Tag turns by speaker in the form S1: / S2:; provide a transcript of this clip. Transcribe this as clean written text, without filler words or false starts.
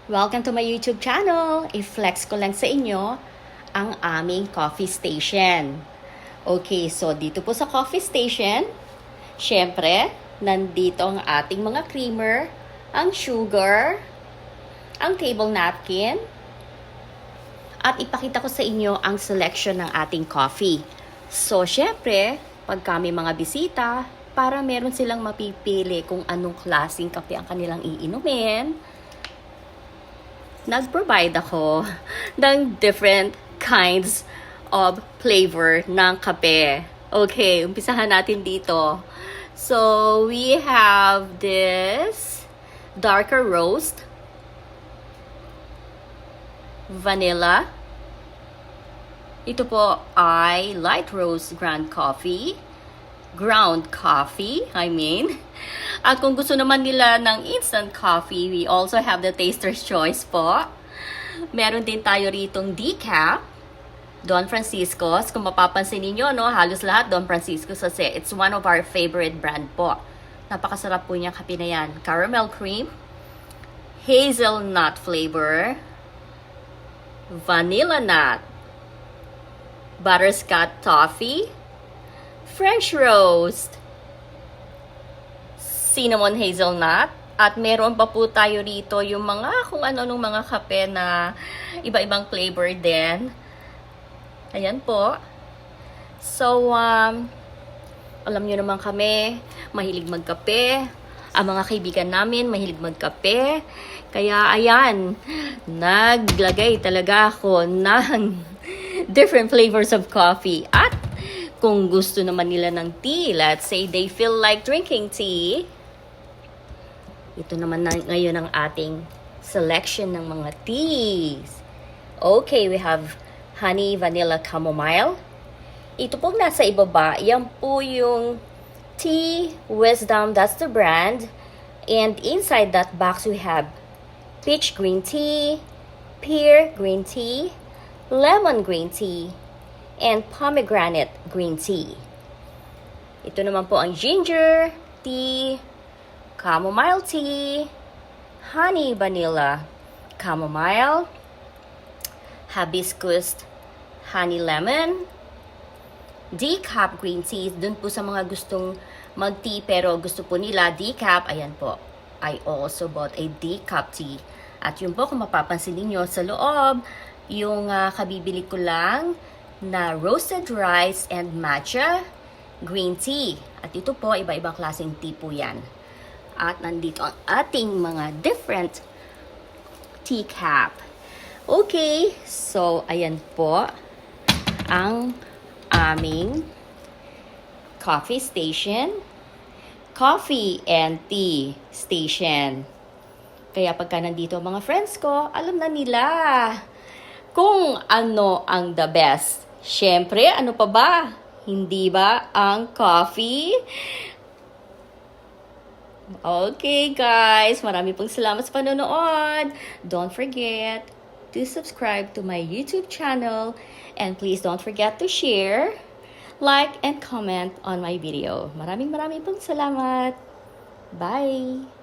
S1: Welcome to my YouTube channel. I-flex ko lang sa inyo ang aming coffee station. Okay, so dito po sa coffee station, syempre, nandito ang ating mga creamer, ang sugar, ang table napkin, at ipakita ko sa inyo ang selection ng ating coffee. So, syempre, pag kami mga bisita, para meron silang mapipili kung anong klaseng kape ang kanilang iinumin, nag-provide ako ng different kinds of flavor ng kape. Okay, umpisahan natin dito. So, we have this darker roast, vanilla. Ito po ay light roast ground coffee. At kung gusto naman nila ng instant coffee, we also have the taster's choice po. Meron din tayo ritong decaf, Don Francisco's. Kung mapapansin niyo, no, halos lahat Don Francisco's kasi it's one of our favorite brand po. Napakasarap po niyang kape na yan. Caramel cream, hazelnut flavor, vanilla nut, butterscotch toffee, French roast, cinnamon hazelnut, at meron pa po tayo rito yung mga kung ano-anong mga kape na iba-ibang flavor din. Ayan po. So, alam nyo naman kami, mahilig magkape. Ang mga kaibigan namin, mahilig magkape. Kaya, ayan, naglagay talaga ako ng different flavors of coffee. At kung gusto naman nila ng tea, let's say they feel like drinking tea, ito naman na ngayon ang ating selection ng mga teas. Okay, we have honey, vanilla, chamomile. Ito pong nasa ibaba, yan po yung Tea Wisdom, that's the brand. And inside that box, we have peach green tea, pear green tea, lemon green tea, and pomegranate green tea. Ito naman po ang ginger tea, chamomile tea, honey vanilla chamomile, hibiscus honey lemon, decaf green tea. Dun po sa mga gustong mag-tea pero gusto po nila decaf, ayan po. I also bought a decaf tea. At yun po, kung mapapansin niyo sa loob, yung kabibili ko lang na roasted rice and matcha green tea. At ito po, iba-ibang klaseng tea po yan. At nandito ang ating mga different tea cap. Okay, so ayan po ang aming coffee station, coffee and tea station. Kaya pagka nandito mga friends ko, alam na nila kung ano ang the best. Siyempre, ano pa ba? Hindi ba ang coffee? Okay guys, marami pong salamat sa panonood. Don't forget to subscribe to my YouTube channel. And please don't forget to share, like, and comment on my video. Maraming pong salamat. Bye!